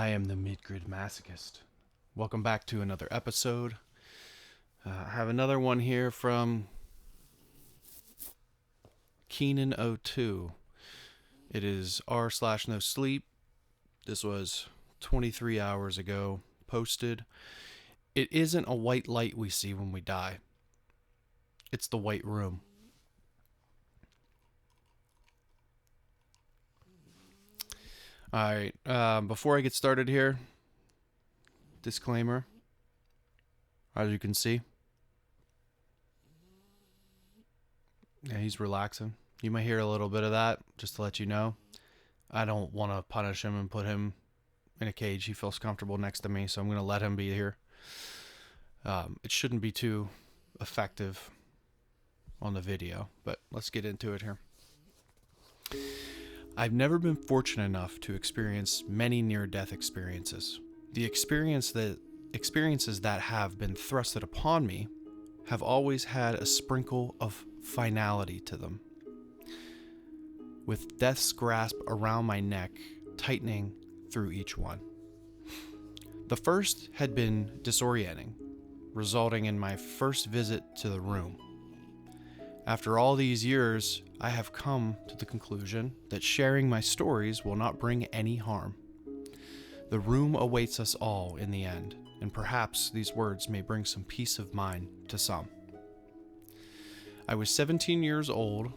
I am the mid-grid Masochist. Welcome back to another episode. I have another one here from Keenan02. It is r/nosleep. This was 23 hours ago posted. It isn't a white light we see when we die. It's the white room. Alright, before I get started here, disclaimer, as you can see. Yeah, he's relaxing. You might hear a little bit of that, just to let you know. I don't want to punish him and put him in a cage. He feels comfortable next to me, so I'm going to let him be here. It shouldn't be too effective on the video, but let's get into it here. I've never been fortunate enough to experience many near-death experiences. The experiences that have been thrusted upon me have always had a sprinkle of finality to them, with death's grasp around my neck tightening through each one. The first had been disorienting, resulting in my first visit to the room. After all these years, I have come to the conclusion that sharing my stories will not bring any harm. The room awaits us all in the end, and perhaps these words may bring some peace of mind to some. I was 17 years old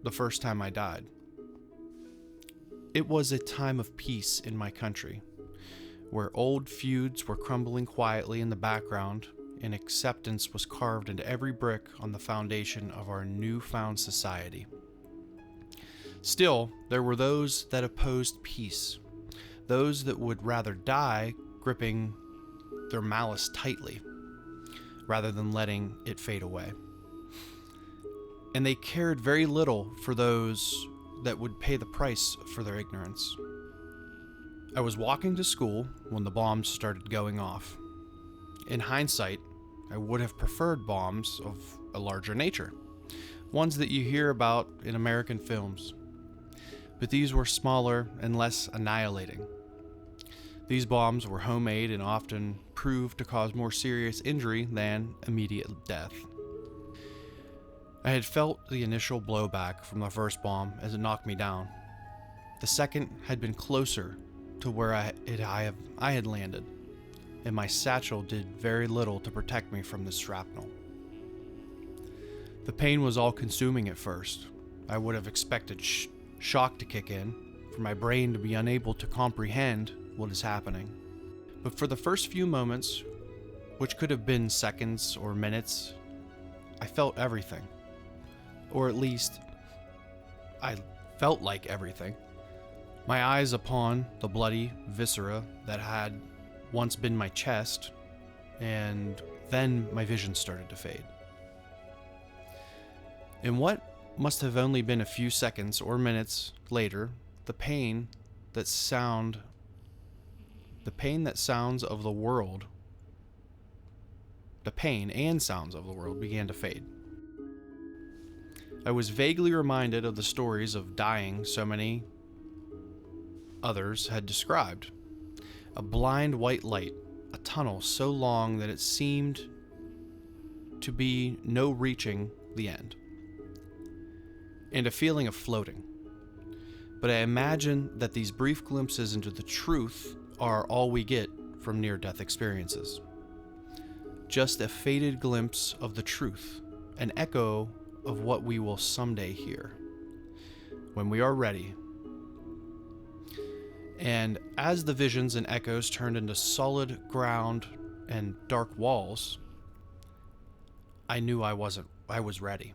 the first time I died. It was a time of peace in my country, where old feuds were crumbling quietly in the background, and acceptance was carved into every brick on the foundation of our newfound society. Still, there were those that opposed peace, those that would rather die gripping their malice tightly, rather than letting it fade away. And they cared very little for those that would pay the price for their ignorance. I was walking to school when the bombs started going off. In hindsight, I would have preferred bombs of a larger nature, ones that you hear about in American films. But these were smaller and less annihilating. These bombs were homemade and often proved to cause more serious injury than immediate death. I had felt the initial blowback from the first bomb as it knocked me down. The second had been closer to where I had landed, and my satchel did very little to protect me from the shrapnel. The pain was all-consuming at first. I would have expected shock to kick in, for my brain to be unable to comprehend what is happening. But for the first few moments, which could have been seconds or minutes, I felt everything. Or at least, I felt like everything. My eyes upon the bloody viscera that had once been my chest, and then my vision started to fade. In what must have only been a few seconds or minutes later, the pain and sounds of the world began to fade. I was vaguely reminded of the stories of dying so many others had described. A blind white light, a tunnel so long that it seemed to be no reaching the end, and a feeling of floating. But I imagine that these brief glimpses into the truth are all we get from near-death experiences. Just a faded glimpse of the truth, an echo of what we will someday hear, when we are ready. And as the visions and echoes turned into solid ground and dark walls, I knew I was ready.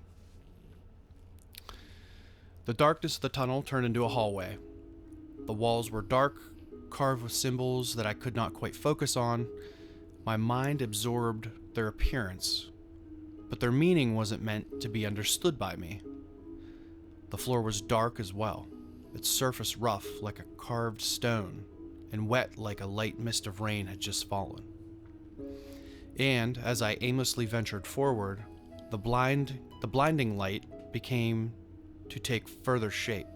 The darkness of the tunnel turned into a hallway. The walls were dark, carved with symbols that I could not quite focus on. My mind absorbed their appearance, but their meaning wasn't meant to be understood by me. The floor was dark as well, its surface rough like a carved stone, and wet like a light mist of rain had just fallen. And as I aimlessly ventured forward, the blinding light began to take further shape.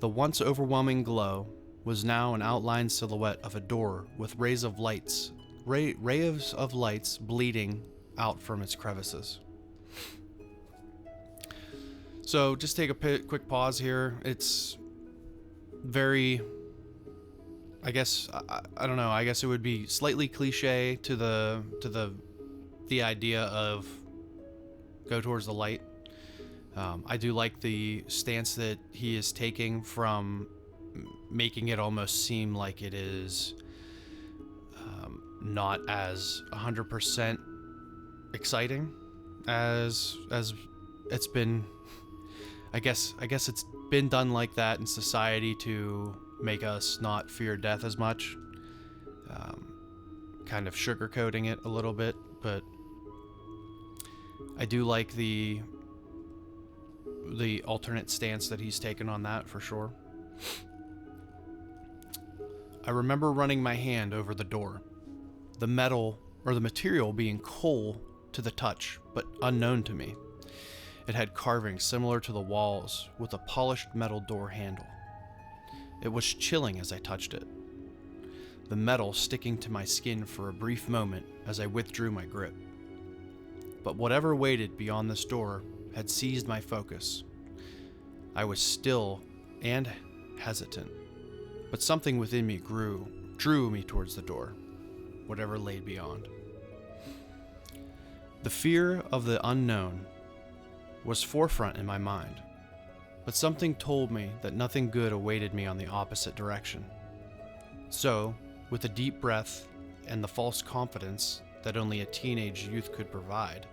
The once overwhelming glow was now an outlined silhouette of a door with rays of lights bleeding out from its crevices. So just take a quick pause here. It's very, I guess, I don't know, I guess it would be slightly cliche to the idea of go towards the light. I do like the stance that he is taking from making it almost seem like it is not as 100% exciting as it's been. I guess it's been done like that in society to make us not fear death as much, kind of sugarcoating it a little bit, but I do like the alternate stance that he's taken on that for sure. I remember running my hand over the door, the material being cool to the touch, but unknown to me. It had carvings similar to the walls with a polished metal door handle. It was chilling as I touched it, the metal sticking to my skin for a brief moment as I withdrew my grip. But whatever waited beyond this door had seized my focus. I was still and hesitant, but something within me drew me towards the door, whatever lay beyond. The fear of the unknown was forefront in my mind, but something told me that nothing good awaited me on the opposite direction. So, with a deep breath and the false confidence that only a teenage youth could provide,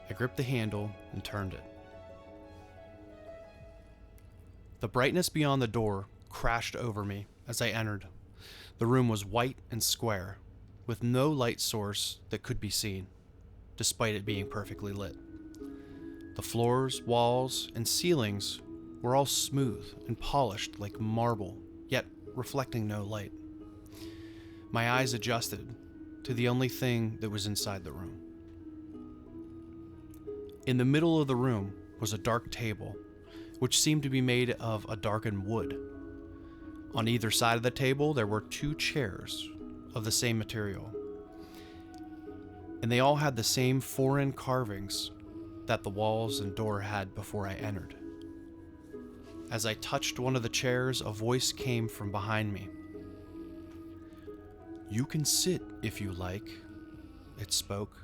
I gripped the handle and turned it. The brightness beyond the door crashed over me as I entered. The room was white and square, with no light source that could be seen, despite it being perfectly lit. The floors, walls, and ceilings were all smooth and polished like marble, yet reflecting no light. My eyes adjusted to the only thing that was inside the room. In the middle of the room was a dark table, which seemed to be made of a darkened wood. On either side of the table, there were 2 chairs of the same material, and they all had the same foreign carvings that the walls and door had before I entered. As I touched one of the chairs, a voice came from behind me. "You can sit if you like," it spoke.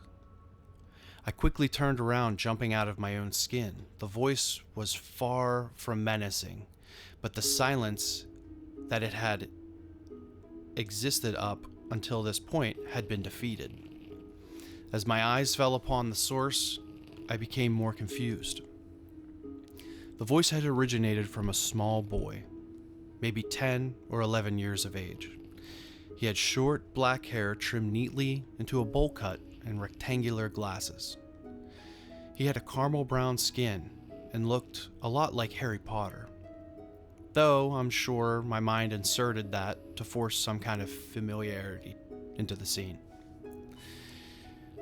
I quickly turned around, jumping out of my own skin. The voice was far from menacing, but the silence that it had existed up until this point had been defeated. As my eyes fell upon the source, I became more confused. The voice had originated from a small boy, maybe 10 or 11 years of age. He had short black hair trimmed neatly into a bowl cut and rectangular glasses. He had a caramel brown skin and looked a lot like Harry Potter, though I'm sure my mind inserted that to force some kind of familiarity into the scene.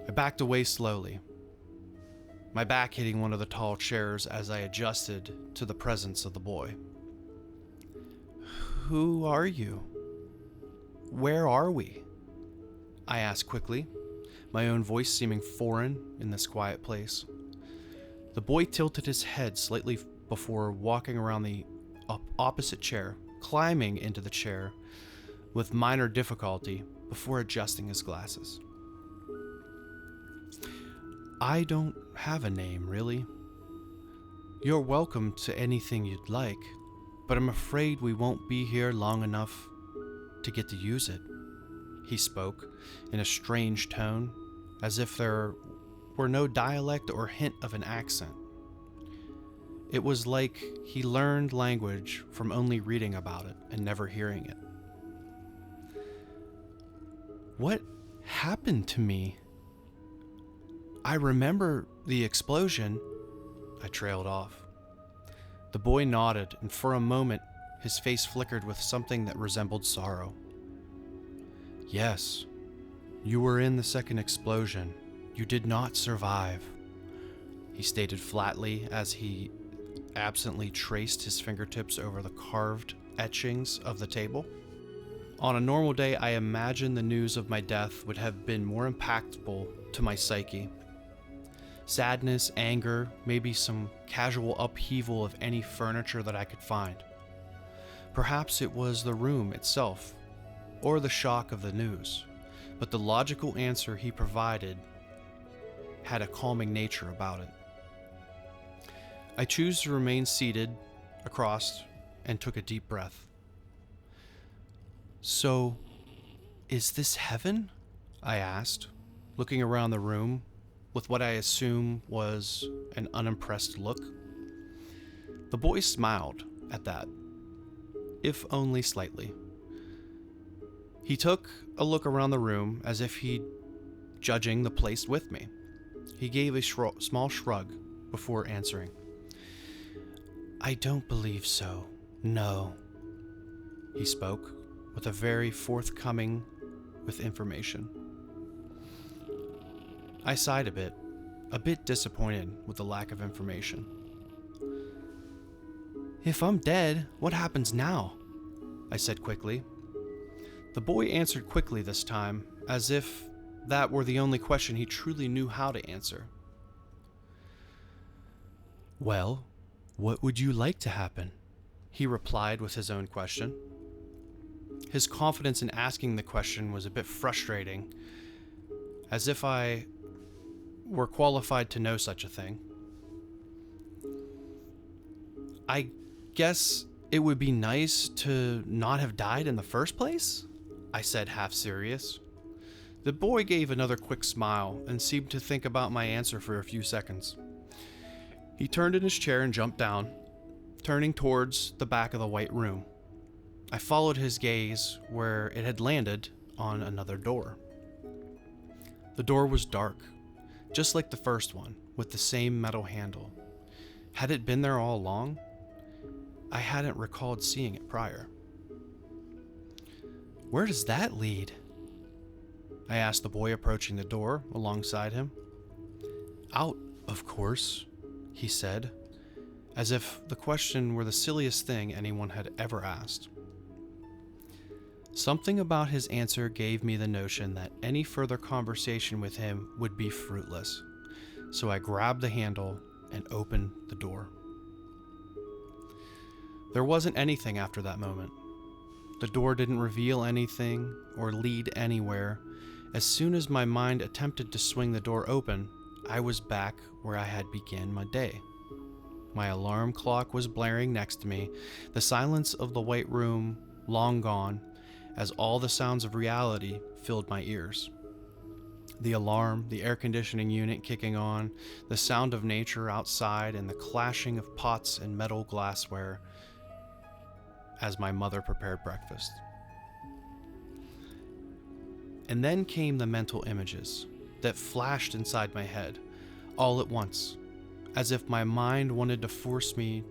I backed away slowly, my back hitting one of the tall chairs as I adjusted to the presence of the boy. "Who are you? Where are we?" I asked quickly, my own voice seeming foreign in this quiet place. The boy tilted his head slightly before walking around the opposite chair, climbing into the chair with minor difficulty before adjusting his glasses. "I don't have a name, really. You're welcome to anything you'd like, but I'm afraid we won't be here long enough to get to use it," he spoke in a strange tone, as if there were no dialect or hint of an accent. It was like he learned language from only reading about it and never hearing it. "What happened to me? I remember the explosion," I trailed off. The boy nodded, and for a moment his face flickered with something that resembled sorrow. "Yes, you were in the second explosion. You did not survive," he stated flatly as he absently traced his fingertips over the carved etchings of the table. On a normal day, I imagine the news of my death would have been more impactful to my psyche. Sadness, anger, maybe some casual upheaval of any furniture that I could find. Perhaps it was the room itself, or the shock of the news, but the logical answer he provided had a calming nature about it. I choose to remain seated across and took a deep breath. "So, is this heaven?" I asked, looking around the room with what I assume was an unimpressed look. The boy smiled at that, if only slightly. He took a look around the room as if he'd judging the place with me. He gave a small shrug before answering. "I don't believe so, no," he spoke, with a very forthcoming with information. I sighed a bit disappointed with the lack of information. "If I'm dead, what happens now?" I said quickly. The boy answered quickly this time, as if that were the only question he truly knew how to answer. "Well, what would you like to happen?" he replied with his own question. His confidence in asking the question was a bit frustrating, as if I were qualified to know such a thing. "I guess it would be nice to not have died in the first place," I said, half serious. The boy gave another quick smile and seemed to think about my answer for a few seconds. He turned in his chair and jumped down, turning towards the back of the white room. I followed his gaze where it had landed on another door. The door was dark, just like the first one, with the same metal handle. Had it been there all along? I hadn't recalled seeing it prior. "Where does that lead?" I asked the boy, approaching the door alongside him. "Out, of course," he said, as if the question were the silliest thing anyone had ever asked. Something about his answer gave me the notion that any further conversation with him would be fruitless, so I grabbed the handle and opened the door. There wasn't anything after that moment. The door didn't reveal anything or lead anywhere. As soon as my mind attempted to swing the door open, I was back where I had begun my day. My alarm clock was blaring next to me, the silence of the white room long gone, as all the sounds of reality filled my ears. The alarm, the air conditioning unit kicking on, the sound of nature outside, and the clashing of pots and metal glassware as my mother prepared breakfast. And then came the mental images that flashed inside my head all at once, as if my mind wanted to force me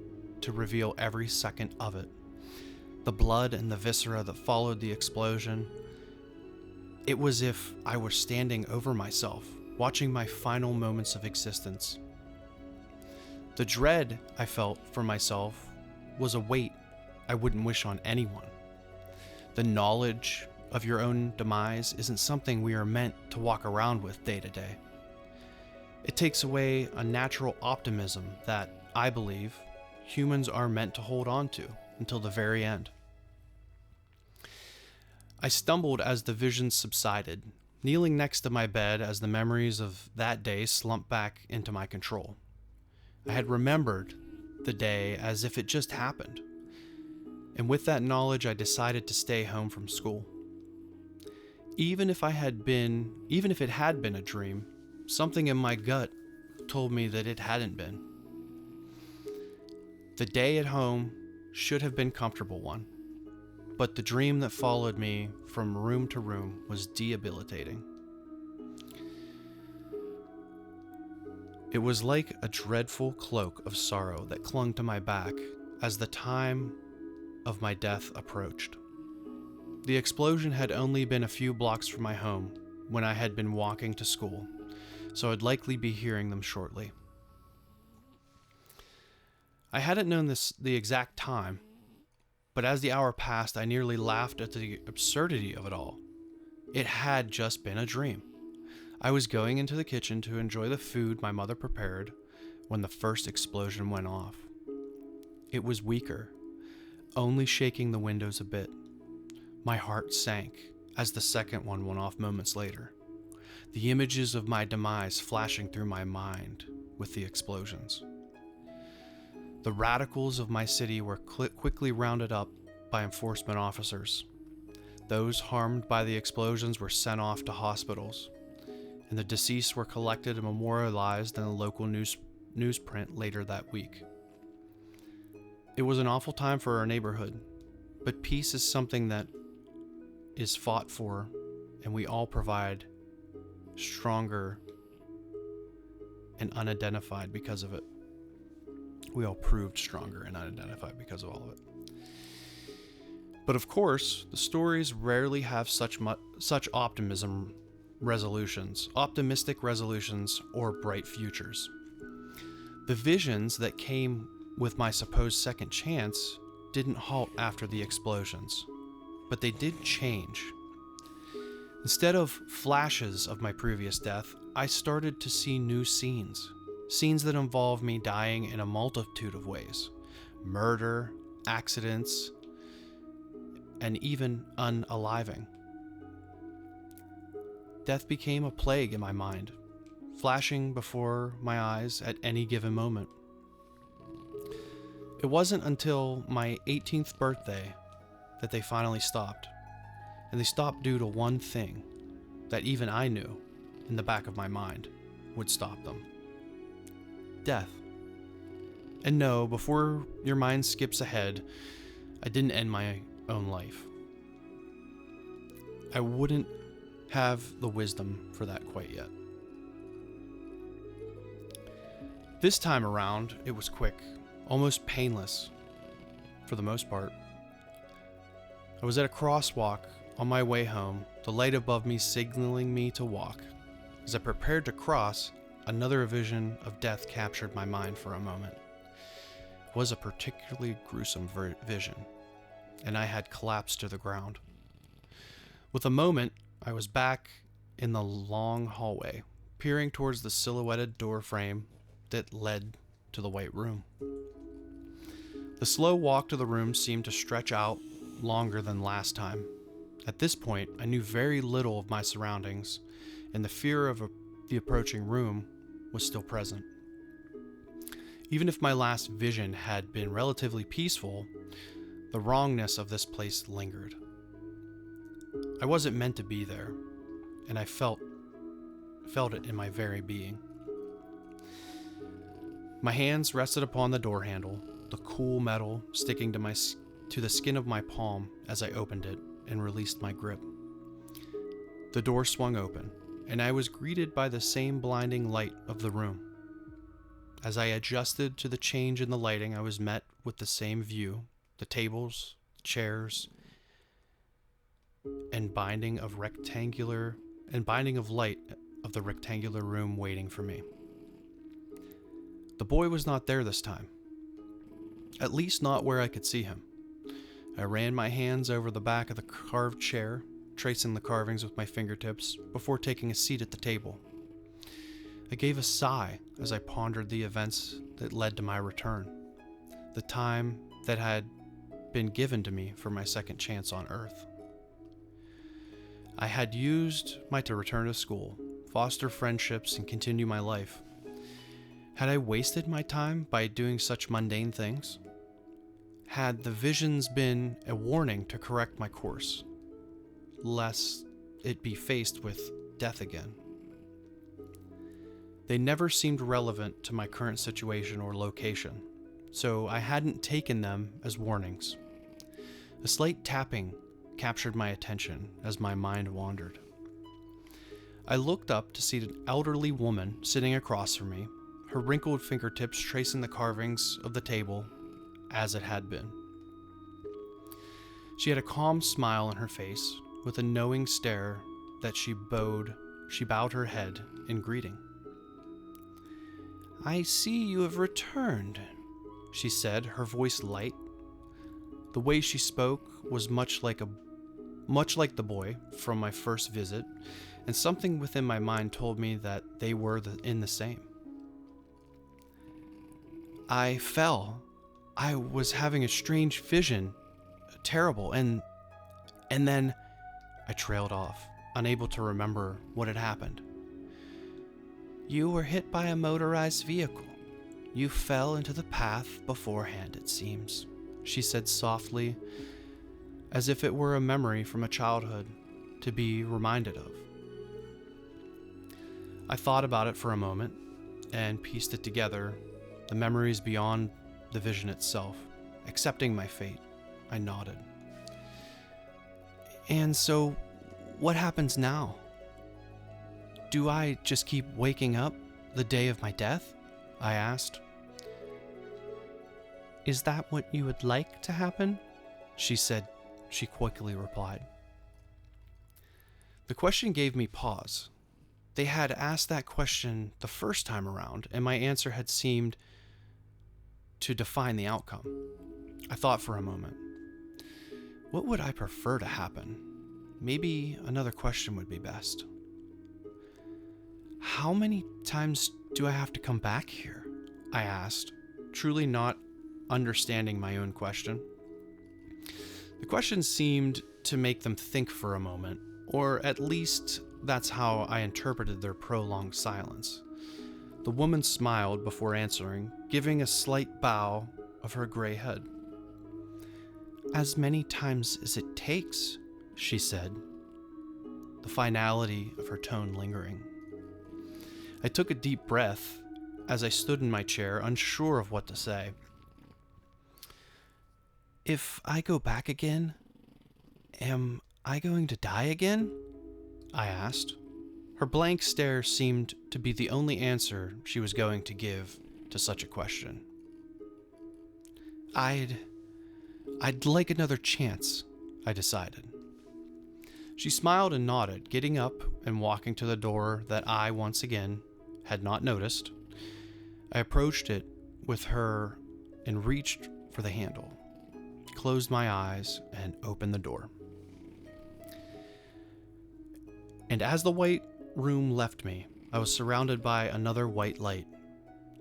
to reveal every second of it. The blood and the viscera that followed the explosion. It was as if I were standing over myself, watching my final moments of existence. The dread I felt for myself was a weight I wouldn't wish on anyone. The knowledge of your own demise isn't something we are meant to walk around with day to day. It takes away a natural optimism that, I believe, humans are meant to hold on to until the very end. I stumbled as the visions subsided, kneeling next to my bed as the memories of that day slumped back into my control. I had remembered the day as if it just happened, and with that knowledge I decided to stay home from school. Even if it had been a dream, something in my gut told me that it hadn't been. The day at home should have been a comfortable one, but the dream that followed me from room to room was debilitating. It was like a dreadful cloak of sorrow that clung to my back as the time of my death approached. The explosion had only been a few blocks from my home when I had been walking to school, so I'd likely be hearing them shortly. I hadn't known the exact time, But as the hour passed, I nearly laughed at the absurdity of it all. It had just been a dream. I was going into the kitchen to enjoy the food my mother prepared when the first explosion went off. It was weaker, only shaking the windows a bit. My heart sank as the second one went off moments later, the images of my demise flashing through my mind with the explosions. The radicals of my city were quickly rounded up by enforcement officers. Those harmed by the explosions were sent off to hospitals, and the deceased were collected and memorialized in a local newsprint later that week. It was an awful time for our neighborhood, but peace is something that is fought for, and we all provide stronger and unidentified because of it. We all proved stronger and unidentified because of all of it. But of course, the stories rarely have such optimistic resolutions, or bright futures. The visions that came with my supposed second chance didn't halt after the explosions, but they did change. Instead of flashes of my previous death, I started to see new scenes that involve me dying in a multitude of ways: murder, accidents, and even unaliving. Death became a plague in my mind, flashing before my eyes at any given moment. It wasn't until my 18th birthday that they finally stopped, and they stopped due to one thing that even I knew in the back of my mind would stop them: death. And no, before your mind skips ahead, I didn't end my own life. I wouldn't have the wisdom for that quite yet. This time around, it was quick, almost painless, for the most part. I was at a crosswalk on my way home, the light above me signaling me to walk. As I prepared to cross, another vision of death captured my mind for a moment. It was a particularly gruesome vision, and I had collapsed to the ground. With a moment, I was back in the long hallway, peering towards the silhouetted door frame that led to the white room. The slow walk to the room seemed to stretch out longer than last time. At this point, I knew very little of my surroundings, and the fear of the approaching room was still present. Even if my last vision had been relatively peaceful, the wrongness of this place lingered. I wasn't meant to be there, and I felt it in my very being. My hands rested upon the door handle, the cool metal sticking to the skin of my palm as I opened it and released my grip. The door swung open, and I was greeted by the same blinding light of the room. As I adjusted to the change in the lighting, I was met with the same view: the tables, chairs, and binding of light of the rectangular room waiting for me. The boy was not there this time, at least not where I could see him. I ran my hands over the back of the carved chair, tracing the carvings with my fingertips before taking a seat at the table. I gave a sigh as I pondered the events that led to my return, the time that had been given to me for my second chance on Earth. I had used to return to school, foster friendships, and continue my life. Had I wasted my time by doing such mundane things? Had the visions been a warning to correct my course, lest it be faced with death again? They never seemed relevant to my current situation or location, so I hadn't taken them as warnings. A slight tapping captured my attention as my mind wandered. I looked up to see an elderly woman sitting across from me, her wrinkled fingertips tracing the carvings of the table as it had been. She had a calm smile on her face, with a knowing stare that she bowed her head in greeting. "I see you have returned," she said, her voice light. The way she spoke was much like the boy from my first visit, and something within my mind told me that they were in the same. I fell. I was having a strange vision, terrible, and then I trailed off, unable to remember what had happened. You were hit by a motorized vehicle. You fell into the path beforehand, it seems, she said softly, as if it were a memory from a childhood to be reminded of. I thought about it for a moment and pieced it together, the memories beyond the vision itself. Accepting my fate, I nodded. And so, what happens now? Do I just keep waking up the day of my death? I asked. Is that what you would like to happen? She said. She quickly replied. The question gave me pause. They had asked that question the first time around, and my answer had seemed to define the outcome. I thought for a moment. What would I prefer to happen? Maybe another question would be best. How many times do I have to come back here? I asked, truly not understanding my own question. The question seemed to make them think for a moment, or at least that's how I interpreted their prolonged silence. The woman smiled before answering, giving a slight bow of her gray head. As many times as it takes, she said, the finality of her tone lingering. I took a deep breath as I stood in my chair, unsure of what to say. If I go back again, am I going to die again? I asked. Her blank stare seemed to be the only answer she was going to give to such a question. I'd like another chance, I decided. She smiled and nodded, getting up and walking to the door that I, once again, had not noticed. I approached it with her and reached for the handle, closed my eyes, and opened the door. And as the white room left me, I was surrounded by another white light,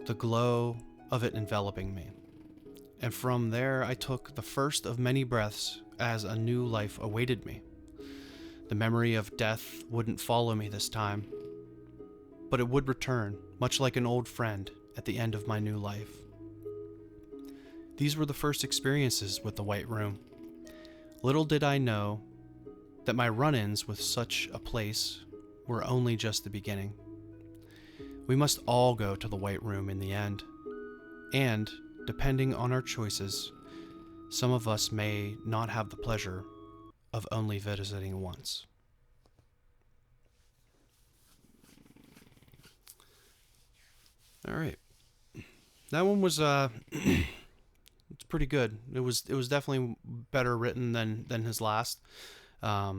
the glow of it enveloping me. And from there I took the first of many breaths as a new life awaited me. The memory of death wouldn't follow me this time, but it would return, much like an old friend at the end of my new life. These were the first experiences with the White Room. Little did I know that my run-ins with such a place were only just the beginning. We must all go to the White Room in the end, and, depending on our choices, some of us may not have the pleasure of only visiting once. All right. That one was it's pretty good. It was definitely better written than his last. I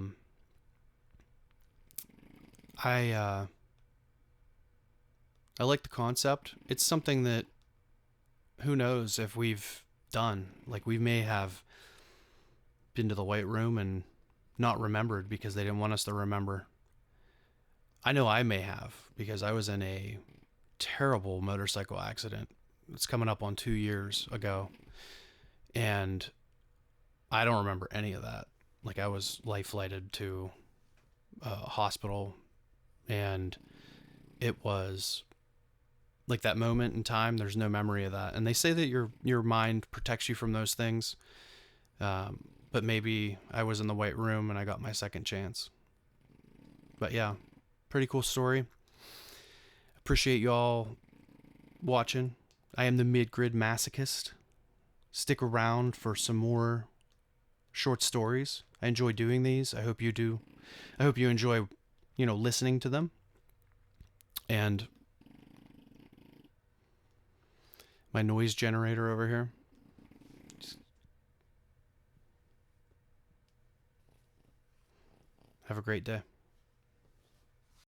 like the concept. It's something that who knows if we've done. Like, we may have been to the White Room and not remembered because they didn't want us to remember. I know I may have, because I was in a terrible motorcycle accident. It's coming up on 2 years ago, and I don't remember any of that. Like, I was life flighted to a hospital, and it was like that moment in time. There's no memory of that, and they say that your mind protects you from those things. But maybe I was in the White Room and I got my second chance. But yeah, pretty cool story. Appreciate y'all watching. I am the Mid-Grid Masochist. Stick around for some more short stories. I enjoy doing these. I hope you do. I hope you enjoy, listening to them. And my noise generator over here. Have a great day.